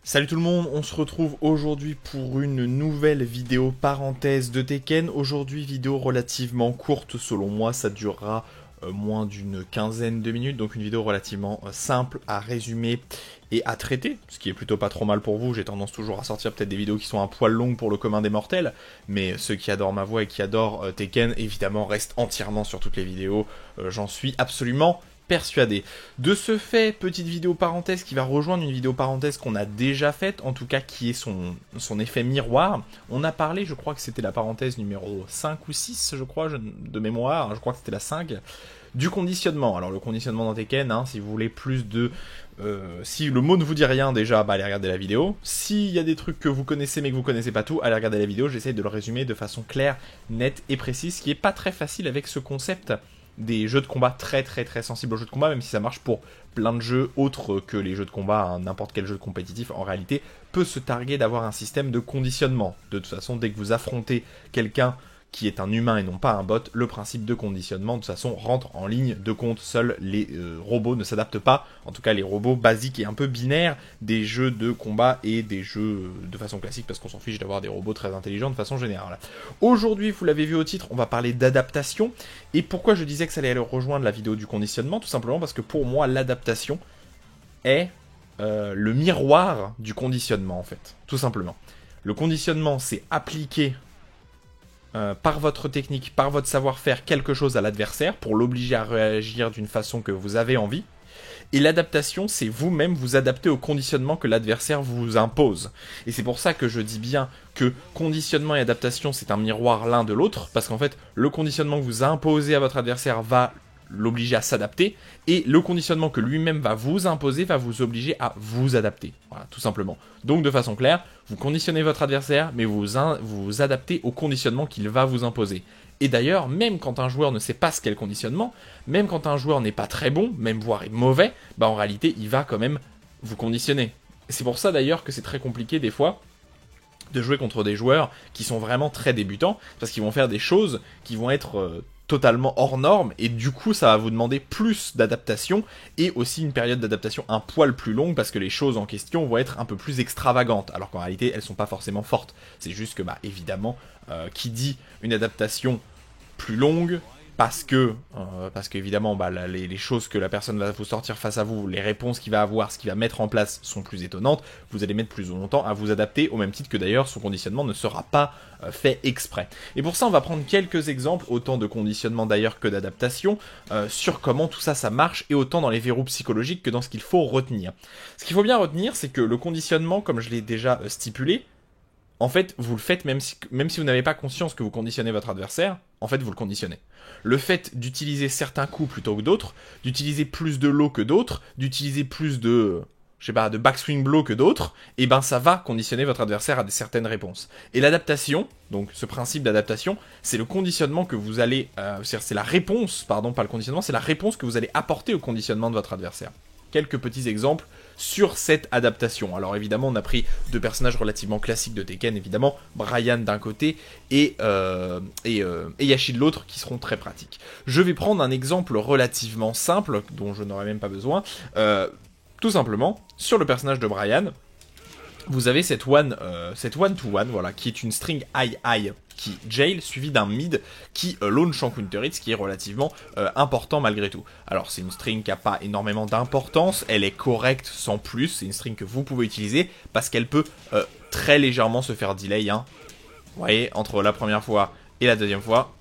Salut tout le monde, on se retrouve aujourd'hui pour une nouvelle vidéo parenthèse de Tekken. Aujourd'hui, vidéo relativement courte selon moi, ça durera moins d'une quinzaine de minutes. Donc une vidéo relativement simple à résumer et à traiter, ce qui est plutôt pas trop mal pour vous. J'ai tendance toujours à sortir peut-être des vidéos qui sont un poil longues pour le commun des mortels. Mais ceux qui adorent ma voix et qui adorent Tekken, évidemment, restent entièrement sur toutes les vidéos. J'en suis absolument persuadé. De ce fait, petite vidéo parenthèse qui va rejoindre une vidéo parenthèse qu'on a déjà faite, en tout cas qui est son effet miroir. On a parlé, je crois que c'était la parenthèse numéro 5 ou 6, je crois, de mémoire, je crois que c'était la 5, du conditionnement. Alors le conditionnement dans Tekken, si vous voulez plus de... si le mot ne vous dit rien déjà, allez regarder la vidéo. S'il y a des trucs que vous connaissez mais que vous connaissez pas tout, allez regarder la vidéo. J'essaye de le résumer de façon claire, nette et précise, ce qui est pas très facile avec ce concept des jeux de combat très sensibles aux jeux de combat, même si ça marche pour plein de jeux autres que les jeux de combat, n'importe quel jeu compétitif en réalité peut se targuer d'avoir un système de conditionnement. De toute façon, dès que vous affrontez quelqu'un qui est un humain et non pas un bot, le principe de conditionnement de toute façon rentre en ligne de compte. Seuls les robots ne s'adaptent pas, en tout cas les robots basiques et un peu binaires des jeux de combat et des jeux de façon classique, parce qu'on s'en fiche d'avoir des robots très intelligents de façon générale. Aujourd'hui, vous l'avez vu au titre, on va parler d'adaptation. Et pourquoi je disais que ça allait rejoindre la vidéo du conditionnement? Tout simplement parce que pour moi, l'adaptation est le miroir du conditionnement en fait, tout simplement. Le conditionnement, c'est appliquer par votre technique, par votre savoir-faire, quelque chose à l'adversaire pour l'obliger à réagir d'une façon que vous avez envie. Et l'adaptation, c'est vous-même vous adapter au conditionnement que l'adversaire vous impose. Et c'est pour ça que je dis bien que conditionnement et adaptation, c'est un miroir l'un de l'autre, parce qu'en fait, le conditionnement que vous imposez à votre adversaire va l'obliger à s'adapter, et le conditionnement que lui-même va vous imposer va vous obliger à vous adapter. Voilà, tout simplement. Donc de façon claire, vous conditionnez votre adversaire, mais vous adaptez au conditionnement qu'il va vous imposer. Et d'ailleurs, même quand un joueur ne sait pas ce qu'est le conditionnement, même quand un joueur n'est pas très bon, même voire est mauvais, en réalité, il va quand même vous conditionner. Et c'est pour ça d'ailleurs que c'est très compliqué des fois de jouer contre des joueurs qui sont vraiment très débutants, parce qu'ils vont faire des choses qui vont être totalement hors normes, et du coup ça va vous demander plus d'adaptation, et aussi une période d'adaptation un poil plus longue, parce que les choses en question vont être un peu plus extravagantes, alors qu'en réalité elles sont pas forcément fortes. C'est juste que évidemment, qui dit une adaptation plus longue, parce que évidemment les choses que la personne va vous sortir face à vous, les réponses qu'il va avoir, ce qu'il va mettre en place sont plus étonnantes, vous allez mettre plus longtemps à vous adapter, au même titre que d'ailleurs son conditionnement ne sera pas fait exprès. Et pour ça on va prendre quelques exemples, autant de conditionnement d'ailleurs que d'adaptation, sur comment tout ça marche, et autant dans les verrous psychologiques que dans ce qu'il faut retenir. Ce qu'il faut bien retenir, c'est que le conditionnement, comme je l'ai déjà stipulé, en fait, vous le faites même si vous n'avez pas conscience que vous conditionnez votre adversaire, en fait, vous le conditionnez. Le fait d'utiliser certains coups plutôt que d'autres, d'utiliser plus de low que d'autres, d'utiliser plus de backswing blow que d'autres, ça va conditionner votre adversaire à certaines réponses. Et l'adaptation, donc ce principe d'adaptation, c'est le conditionnement que vous allez... c'est la réponse, pardon, pas le conditionnement, c'est la réponse que vous allez apporter au conditionnement de votre adversaire. Quelques petits exemples sur cette adaptation. Alors évidemment, on a pris deux personnages relativement classiques de Tekken, évidemment, Bryan d'un côté et Heihachi de l'autre, qui seront très pratiques. Je vais prendre un exemple relativement simple, dont je n'aurai même pas besoin. Tout simplement, sur le personnage de Bryan, vous avez cette one-to-one, voilà, qui est une string high-high, qui jail, suivi d'un mid, qui launch en counter hit, ce qui est relativement important malgré tout. Alors c'est une string qui n'a pas énormément d'importance, elle est correcte sans plus, c'est une string que vous pouvez utiliser, parce qu'elle peut très légèrement se faire delay, Vous voyez, entre la première fois et la deuxième fois,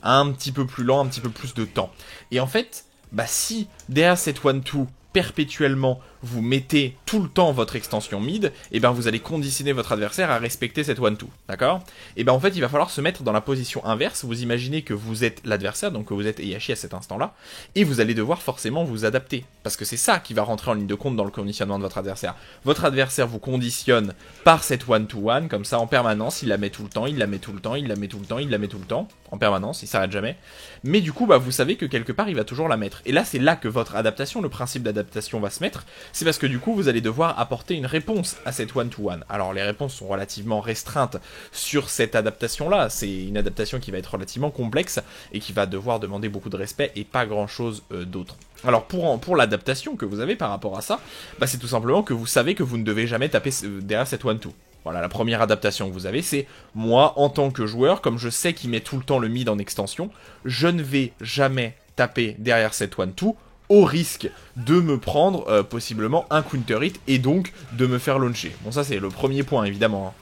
un petit peu plus lent, un petit peu plus de temps. Et en fait, si derrière cette one-two, perpétuellement vous mettez tout le temps votre extension mid, vous allez conditionner votre adversaire à respecter cette 1-2, d'accord? En fait il va falloir se mettre dans la position inverse. Vous imaginez que vous êtes l'adversaire, donc que vous êtes Heihachi à cet instant-là, et vous allez devoir forcément vous adapter, parce que c'est ça qui va rentrer en ligne de compte dans le conditionnement de votre adversaire. Votre adversaire vous conditionne par cette 1-to-1, comme ça en permanence, il la met tout le temps, il la met tout le temps, il la met tout le temps, il la met tout le temps, en permanence, il s'arrête jamais. Mais du coup, vous savez que quelque part il va toujours la mettre. Et là c'est là que votre adaptation, le principe d'adaptation va se mettre, C'est parce que du coup, vous allez devoir apporter une réponse à cette one-to-one. Alors, les réponses sont relativement restreintes sur cette adaptation-là. C'est une adaptation qui va être relativement complexe et qui va devoir demander beaucoup de respect et pas grand-chose d'autre. Alors, pour l'adaptation que vous avez par rapport à ça, bah, c'est tout simplement que vous savez que vous ne devez jamais taper derrière cette one-two. Voilà, la première adaptation que vous avez, c'est moi, en tant que joueur, comme je sais qu'il met tout le temps le mid en extension, je ne vais jamais taper derrière cette one-two au risque de me prendre possiblement un counter hit et donc de me faire launcher. Bon, ça c'est le premier point, évidemment. Hein.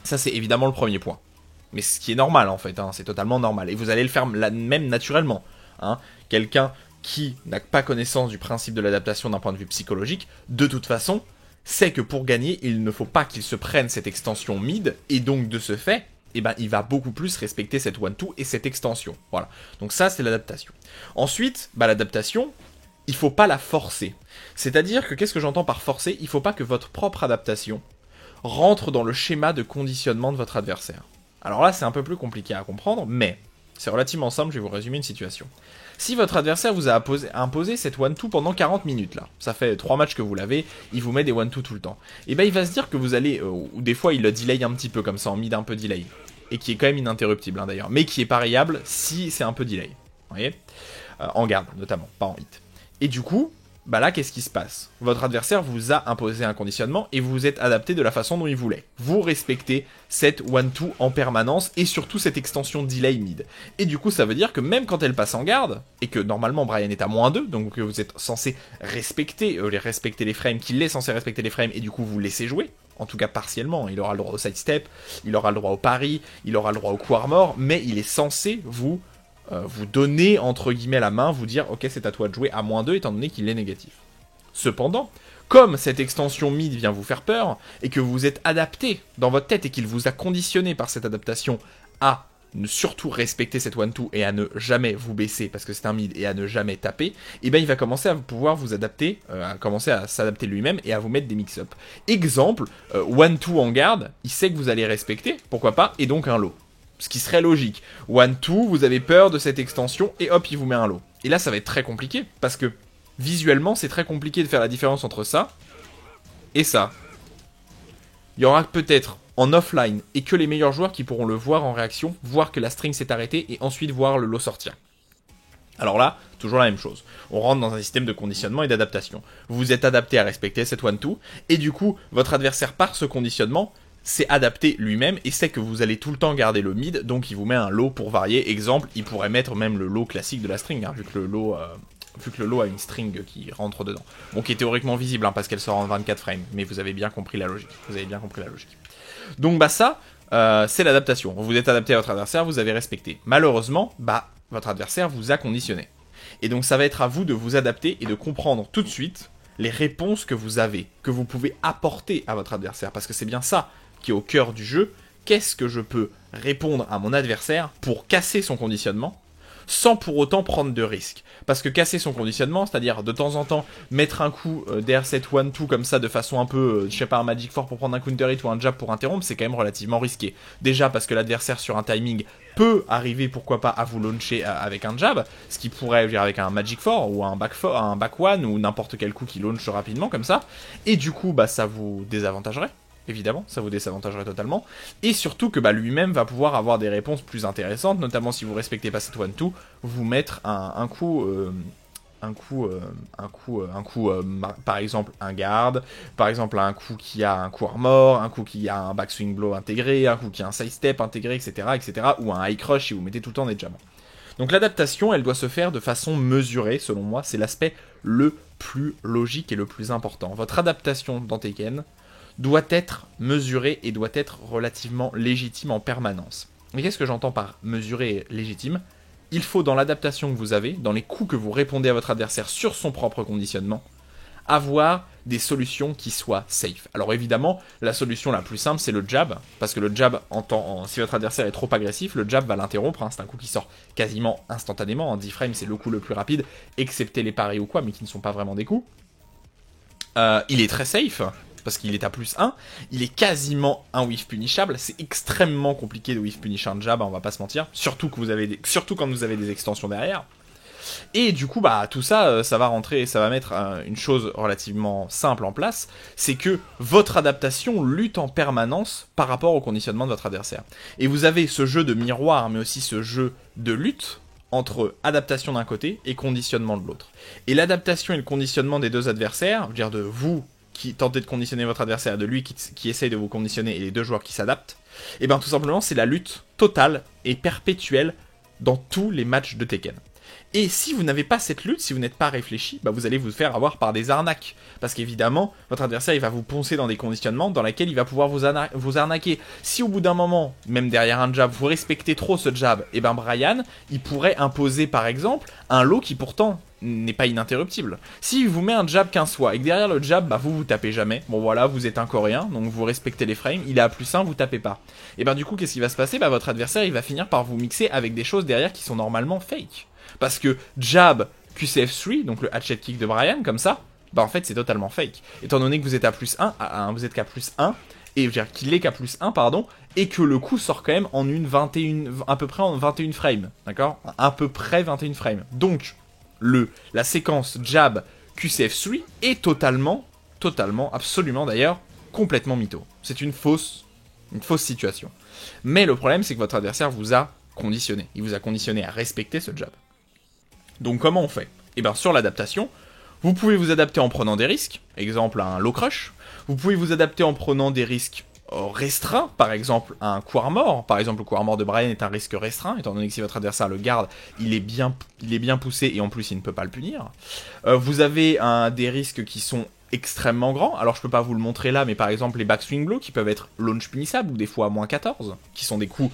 Ça c'est évidemment le premier point. Mais ce qui est normal en fait, hein, c'est totalement normal. Et vous allez le faire même naturellement. Hein. Quelqu'un qui n'a pas connaissance du principe de l'adaptation d'un point de vue psychologique, de toute façon, sait que pour gagner, il ne faut pas qu'il se prenne cette extension mid, et donc de ce fait, eh ben, il va beaucoup plus respecter cette one-two et cette extension. Voilà. Donc ça, c'est l'adaptation. Ensuite, bah, l'adaptation, il faut pas la forcer. C'est-à-dire que, qu'est-ce que j'entends par forcer? Il faut pas que votre propre adaptation rentre dans le schéma de conditionnement de votre adversaire. Alors là, c'est un peu plus compliqué à comprendre, mais c'est relativement simple, je vais vous résumer une situation. Si votre adversaire vous a imposé cette one-two pendant 40 minutes là, ça fait 3 matchs que vous l'avez, il vous met des one-two tout le temps, et ben il va se dire que vous allez, ou des fois il le delay un petit peu comme ça, en mid un peu delay, et qui est quand même ininterruptible hein, d'ailleurs, mais qui est pariable si c'est un peu delay, vous voyez, en garde notamment, pas en hit. Et du coup, bah là qu'est-ce qui se passe? Votre adversaire vous a imposé un conditionnement et vous vous êtes adapté de la façon dont il voulait. Vous respectez cette one-two en permanence et surtout cette extension delay mid. Et du coup ça veut dire que même quand elle passe en garde, et que normalement Brian est à -2, donc que vous êtes censé respecter les frames, qu'il est censé respecter les frames et du coup vous laissez jouer, en tout cas partiellement, il aura le droit au sidestep, il aura le droit au pari, il aura le droit au coup armor, mais il est censé vous donner entre guillemets la main, vous dire ok c'est à toi de jouer à -2 étant donné qu'il est négatif. Cependant, comme cette extension mid vient vous faire peur, et que vous êtes adapté dans votre tête et qu'il vous a conditionné par cette adaptation à ne surtout respecter cette one-two et à ne jamais vous baisser parce que c'est un mid et à ne jamais taper, et ben il va commencer à pouvoir vous adapter, à commencer à s'adapter lui-même et à vous mettre des mix-up. Exemple, one-two en garde, il sait que vous allez respecter, pourquoi pas, et donc un low. Ce qui serait logique. One-two, vous avez peur de cette extension, et hop, il vous met un low. Et là, ça va être très compliqué, parce que visuellement, c'est très compliqué de faire la différence entre ça et ça. Il y aura peut-être en offline, et que les meilleurs joueurs qui pourront le voir en réaction, voir que la string s'est arrêtée, et ensuite voir le low sortir. Alors là, toujours la même chose. On rentre dans un système de conditionnement et d'adaptation. Vous êtes adapté à respecter cette one-two, et du coup, votre adversaire, par ce conditionnement, s'est adapté lui-même et sait que vous allez tout le temps garder le mid, donc il vous met un low pour varier. Exemple, il pourrait mettre même le low classique de la string, hein, vu que le low a une string qui rentre dedans. Bon, qui est théoriquement visible, hein, parce qu'elle sort en 24 frames, mais vous avez bien compris la logique. Donc bah ça, c'est l'adaptation. Vous êtes adapté à votre adversaire, vous avez respecté. Malheureusement, bah votre adversaire vous a conditionné. Et donc ça va être à vous de vous adapter et de comprendre tout de suite les réponses que vous avez, que vous pouvez apporter à votre adversaire, parce que c'est bien ça qui est au cœur du jeu. Qu'est-ce que je peux répondre à mon adversaire pour casser son conditionnement sans pour autant prendre de risques? Parce que casser son conditionnement, c'est-à-dire de temps en temps mettre un coup derrière cette one-two comme ça de façon un peu, je sais pas, un Magic 4 pour prendre un counter hit ou un jab pour interrompre, c'est quand même relativement risqué. Déjà parce que l'adversaire sur un timing peut arriver, pourquoi pas, à vous launcher avec un jab, ce qui pourrait dire avec un Magic 4 ou un back one ou n'importe quel coup qui launch rapidement comme ça, et du coup bah ça vous désavantagerait. Évidemment, ça vous désavantagerait totalement. Et surtout que bah, lui-même va pouvoir avoir des réponses plus intéressantes, notamment si vous respectez pas cette one-two, vous mettre un coup, par exemple un guard, par exemple un coup qui a un coup armor, un coup qui a un backswing blow intégré, un coup qui a un sidestep intégré, etc., ou un high crush si vous mettez tout le temps des jabs. Donc l'adaptation, elle doit se faire de façon mesurée, selon moi, c'est l'aspect le plus logique et le plus important. Votre adaptation dans Tekken doit être mesurée et doit être relativement légitime en permanence. Mais qu'est-ce que j'entends par mesuré et légitime? Il faut, dans l'adaptation que vous avez, dans les coups que vous répondez à votre adversaire sur son propre conditionnement, avoir des solutions qui soient safe. Alors évidemment, la solution la plus simple, c'est le jab, parce que le jab, si votre adversaire est trop agressif, le jab va l'interrompre, hein, c'est un coup qui sort quasiment instantanément, en 10 frames, c'est le coup le plus rapide, excepté les paris ou quoi, mais qui ne sont pas vraiment des coups. Il est très safe, parce qu'il est à +1, il est quasiment un whiff punishable, c'est extrêmement compliqué de whiff punish un jab, on va pas se mentir, surtout quand vous avez des extensions derrière. Et du coup, bah tout ça, ça va mettre une chose relativement simple en place, c'est que votre adaptation lutte en permanence par rapport au conditionnement de votre adversaire. Et vous avez ce jeu de miroir, mais aussi ce jeu de lutte entre adaptation d'un côté et conditionnement de l'autre. Et l'adaptation et le conditionnement des deux adversaires, je veux dire de vous qui tentez de conditionner votre adversaire, de lui qui essaye de vous conditionner, et les deux joueurs qui s'adaptent, et bien tout simplement c'est la lutte totale et perpétuelle dans tous les matchs de Tekken. Et si vous n'avez pas cette lutte, si vous n'êtes pas réfléchi, bah vous allez vous faire avoir par des arnaques. Parce qu'évidemment, votre adversaire il va vous poncer dans des conditionnements dans lesquels il va pouvoir vous arnaquer. Si au bout d'un moment, même derrière un jab, vous respectez trop ce jab, et ben Bryan, il pourrait imposer par exemple un lot qui pourtant n'est pas ininterruptible. S'il vous met un jab 15 fois et que derrière le jab, bah vous tapez jamais. Bon voilà, vous êtes un coréen, donc vous respectez les frames, il est à +1, vous tapez pas. Et ben du coup, qu'est-ce qui va se passer? Bah votre adversaire, il va finir par vous mixer avec des choses derrière qui sont normalement fake. Parce que jab QCF3, donc le hatchet kick de Bryan, comme ça, bah en fait c'est totalement fake. Étant donné que vous êtes à +1, vous êtes qu'à +1, et je veux dire qu'il est qu'à +1, pardon, et que le coup sort quand même en à peu près en 21 frames, d'accord? À peu près 21 frames. Donc, la séquence jab QCF3 est totalement, absolument d'ailleurs, complètement mytho. C'est une fausse situation. Mais le problème, c'est que votre adversaire vous a conditionné. Il vous a conditionné à respecter ce jab. Donc comment on fait? Eh bien sur l'adaptation, vous pouvez vous adapter en prenant des risques, exemple un low crush. Vous pouvez vous adapter en prenant des risques restreints, par exemple un coup armor. Par exemple le coup armor de Bryan est un risque restreint, étant donné que si votre adversaire le garde, il est bien poussé et en plus il ne peut pas le punir. Vous avez des risques qui sont extrêmement grands, alors je peux pas vous le montrer là, mais par exemple les backswing blows qui peuvent être launch punissables ou des fois à -14, qui sont des coups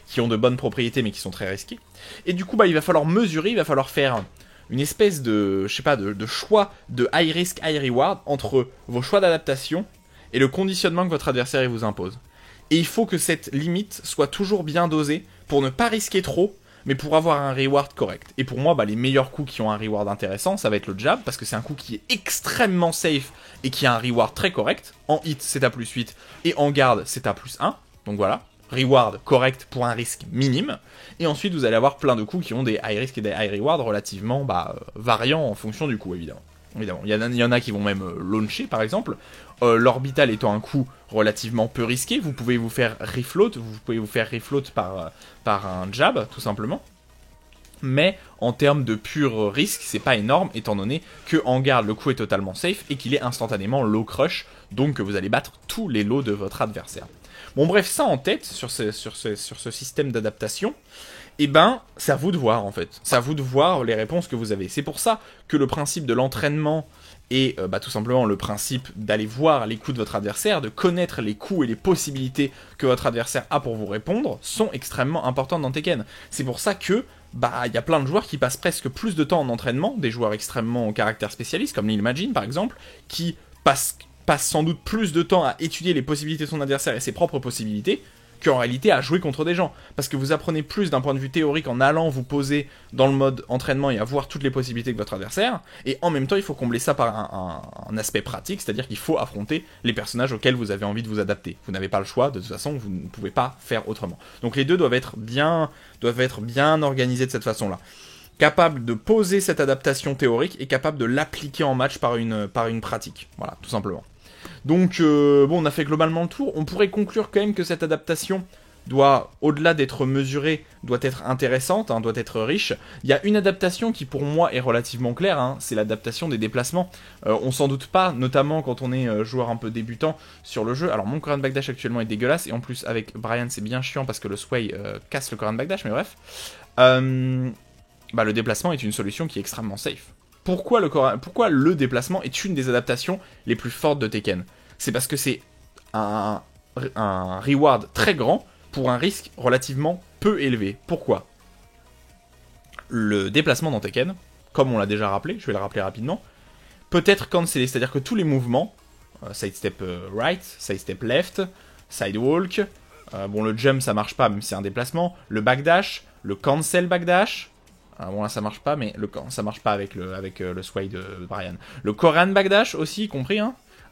qui ont de bonnes propriétés mais qui sont très risqués. Et du coup, bah, il va falloir mesurer, il va falloir faire une espèce de, je sais pas, de choix de high risk, high reward entre vos choix d'adaptation et le conditionnement que votre adversaire il vous impose. Et il faut que cette limite soit toujours bien dosée pour ne pas risquer trop, mais pour avoir un reward correct. Et pour moi, bah, les meilleurs coups qui ont un reward intéressant, ça va être le jab, parce que c'est un coup qui est extrêmement safe et qui a un reward très correct. En hit, c'est à +8, et en garde, c'est à +1. Donc voilà. Reward correct pour un risque minime, et ensuite vous allez avoir plein de coups qui ont des high risk et des high reward relativement variants en fonction du coup évidemment. Il y en a qui vont même launcher par exemple, l'orbital étant un coup relativement peu risqué, vous pouvez vous faire refloat, par un jab tout simplement. Mais en termes de pur risque, c'est pas énorme, étant donné que en garde le coup est totalement safe et qu'il est instantanément low crush, donc que vous allez battre tous les lots de votre adversaire. Bon bref, ça en tête, sur ce système d'adaptation, eh ben, c'est à vous de voir en fait. C'est à vous de voir les réponses que vous avez. C'est pour ça que le principe de l'entraînement et tout simplement le principe d'aller voir les coups de votre adversaire, de connaître les coups et les possibilités que votre adversaire a pour vous répondre, sont extrêmement importantes dans Tekken. C'est pour ça que il y a plein de joueurs qui passent presque plus de temps en entraînement, des joueurs extrêmement au caractère spécialiste, comme Lil Majin par exemple, qui passe sans doute plus de temps à étudier les possibilités de son adversaire et ses propres possibilités, qu'en réalité à jouer contre des gens. Parce que vous apprenez plus d'un point de vue théorique en allant vous poser dans le mode entraînement et à voir toutes les possibilités de votre adversaire, et en même temps il faut combler ça par un aspect pratique, c'est-à-dire qu'il faut affronter les personnages auxquels vous avez envie de vous adapter. Vous n'avez pas le choix, de toute façon vous ne pouvez pas faire autrement. Donc les deux doivent être bien organisés de cette façon-là. Capable de poser cette adaptation théorique et capable de l'appliquer en match par une pratique. Voilà, tout simplement. Donc, on a fait globalement le tour. On pourrait conclure quand même que cette adaptation doit, au-delà d'être mesurée, doit être intéressante, doit être riche. Il y a une adaptation qui, pour moi, est relativement claire, c'est l'adaptation des déplacements. On s'en doute pas, notamment quand on est joueur un peu débutant sur le jeu. Alors, mon Korean Backdash actuellement est dégueulasse, et en plus, avec Bryan, c'est bien chiant parce que le Sway casse le Korean Backdash, mais bref. Le déplacement est une solution qui est extrêmement safe. Pourquoi le déplacement est une des adaptations les plus fortes de Tekken? C'est parce que c'est un reward très grand pour un risque relativement peu élevé. Pourquoi? Le déplacement dans Tekken, comme on l'a déjà rappelé, je vais le rappeler rapidement, peut être cancellé, c'est-à-dire que tous les mouvements, sidestep right, sidestep left, sidewalk, le jump ça marche pas même si c'est un déplacement, le backdash, le cancel backdash, bon là ça marche pas, mais ça marche pas avec le sway de Bryan. Le Korean backdash aussi, compris,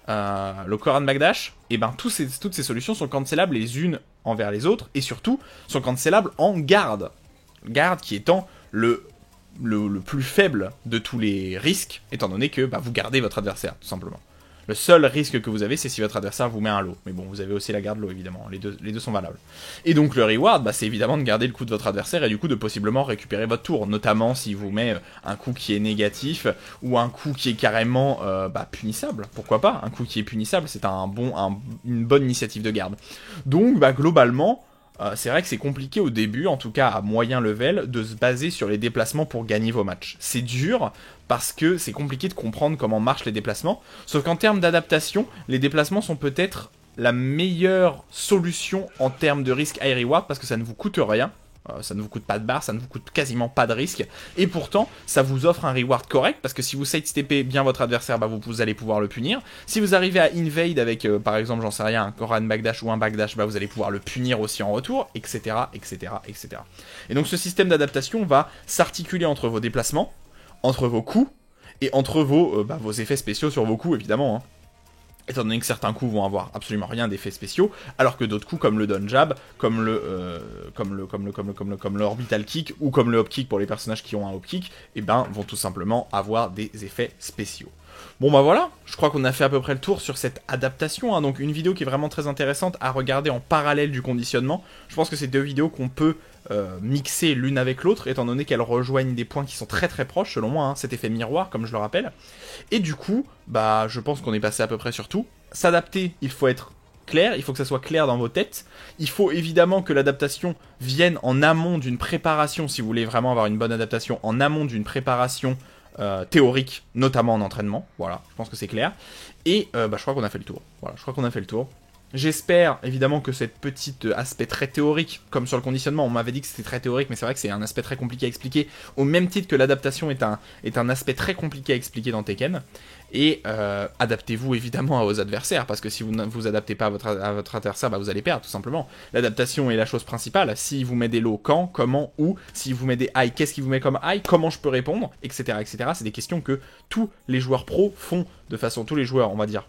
le Korean backdash, et toutes ces solutions sont cancellables les unes envers les autres, et surtout sont cancellables en garde. Garde qui étant le plus faible de tous les risques, étant donné que vous gardez votre adversaire, tout simplement. Le seul risque que vous avez, c'est si votre adversaire vous met un lot. Mais bon, vous avez aussi la garde lot, évidemment. Les deux sont valables. Et donc, le reward, c'est évidemment de garder le coup de votre adversaire et du coup de possiblement récupérer votre tour. Notamment s'il vous met un coup qui est négatif ou un coup qui est carrément punissable. Pourquoi pas? Un coup qui est punissable, c'est une bonne initiative de garde. Donc, globalement... c'est vrai que c'est compliqué au début, en tout cas à moyen level, de se baser sur les déplacements pour gagner vos matchs. C'est dur parce que c'est compliqué de comprendre comment marchent les déplacements, sauf qu'en termes d'adaptation, les déplacements sont peut-être la meilleure solution en termes de risque high reward parce que ça ne vous coûte rien. Ça ne vous coûte pas de barre, ça ne vous coûte quasiment pas de risque. Et pourtant, ça vous offre un reward correct, parce que si vous sidesteppez bien votre adversaire, vous allez pouvoir le punir. Si vous arrivez à invade avec, par exemple, j'en sais rien, un Koran backdash ou un backdash, vous allez pouvoir le punir aussi en retour, etc., etc., etc. Et donc ce système d'adaptation va s'articuler entre vos déplacements, entre vos coups, et entre vos effets spéciaux sur vos coups, évidemment, hein. Étant donné que certains coups vont avoir absolument rien d'effets spéciaux, alors que d'autres coups comme le down jab, comme le orbital kick ou comme le hop kick pour les personnages qui ont un hop kick, vont tout simplement avoir des effets spéciaux. Bon voilà, je crois qu'on a fait à peu près le tour sur cette adaptation, hein. Donc une vidéo qui est vraiment très intéressante à regarder en parallèle du conditionnement. Je pense que c'est deux vidéos qu'on peut mixer l'une avec l'autre, étant donné qu'elles rejoignent des points qui sont très très proches selon moi, hein, cet effet miroir comme je le rappelle. Et du coup, je pense qu'on est passé à peu près sur tout. S'adapter, il faut être clair, il faut que ça soit clair dans vos têtes. Il faut évidemment que l'adaptation vienne en amont d'une préparation, si vous voulez vraiment avoir une bonne adaptation, en amont d'une préparation théorique, notamment en entraînement. Voilà, je pense que c'est clair. Et je crois qu'on a fait le tour. Voilà, je crois qu'on a fait le tour. J'espère évidemment que cette petite aspect très théorique, comme sur le conditionnement, on m'avait dit que c'était très théorique, mais c'est vrai que c'est un aspect très compliqué à expliquer, au même titre que l'adaptation est un aspect très compliqué à expliquer dans Tekken. Et adaptez-vous évidemment à vos adversaires, parce que si vous ne vous adaptez pas à votre adversaire, vous allez perdre tout simplement. L'adaptation est la chose principale. S'il vous met des lows, quand, comment, où, s'il vous met des high, qu'est-ce qu'il vous met comme high, comment je peux répondre, etc. etc. C'est des questions que tous les joueurs pros font de façon, tous les joueurs, on va dire,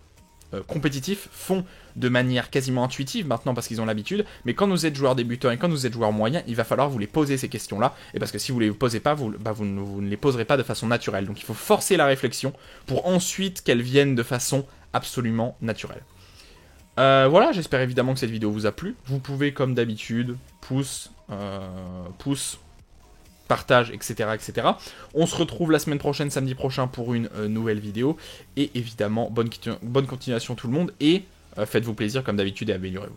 compétitifs font de manière quasiment intuitive maintenant parce qu'ils ont l'habitude, mais quand vous êtes joueur débutant et quand vous êtes joueur moyen, il va falloir vous les poser ces questions-là, et parce que si vous les posez pas, vous ne les poserez pas de façon naturelle. Donc il faut forcer la réflexion pour ensuite qu'elles viennent de façon absolument naturelle. Voilà, j'espère évidemment que cette vidéo vous a plu. Vous pouvez comme d'habitude, pouce, partage, etc., etc. On se retrouve la semaine prochaine, samedi prochain, pour une nouvelle vidéo. Et évidemment, bonne continuation tout le monde. Et faites-vous plaisir comme d'habitude et améliorez-vous.